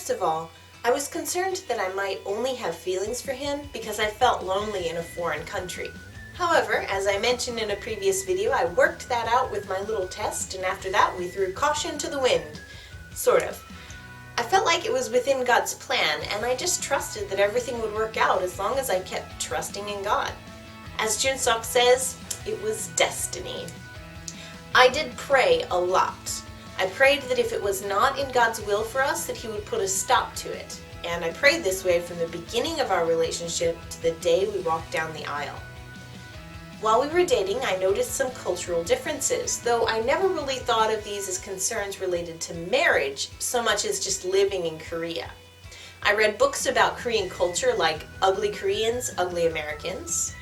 First of all, I was concerned that I might only have feelings for him because I felt lonely in a foreign country. However, as I mentioned in a previous video, I worked that out with my little test, and after that we threw caution to the wind. Sort of. I felt like it was within God's plan, and I just trusted that everything would work out as long as I kept trusting in God. As Junsok says, it was destiny. I did pray a lot. I prayed that if it was not in God's will for us, that He would put a stop to it. And I prayed this way from the beginning of our relationship to the day we walked down the aisle. While we were dating, I noticed some cultural differences, though I never really thought of these as concerns related to marriage so much as just living in Korea. I read books about Korean culture like Ugly Koreans, Ugly Americans,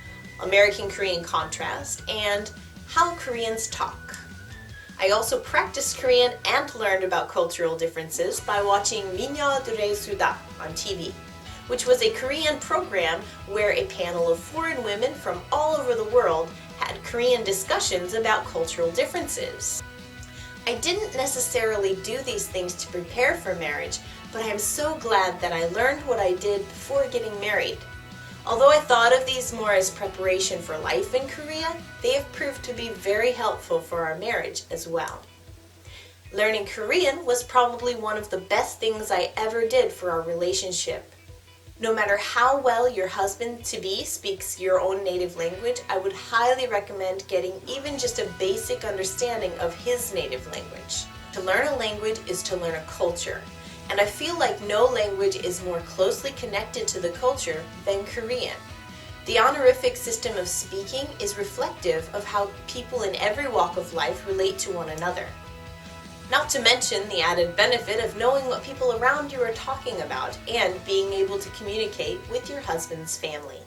American Korean Contrast, and How Koreans Talk. I also practiced Korean and learned about cultural differences by watching 미녀들의 수다 on TV, which was a Korean program where a panel of foreign women from all over the world had Korean discussions about cultural differences. I didn't necessarily do these things to prepare for marriage, but I am so glad that I learned what I did before getting married. Although I thought of these more as preparation for life in Korea, they have proved to be very helpful for our marriage as well. Learning Korean was probably one of the best things I ever did for our relationship. No matter how well your husband-to-be speaks your own native language, I would highly recommend getting even just a basic understanding of his native language. To learn a language is to learn a culture. And I feel like no language is more closely connected to the culture than Korean. The honorific system of speaking is reflective of how people in every walk of life relate to one another. Not to mention the added benefit of knowing what people around you are talking about and being able to communicate with your husband's family.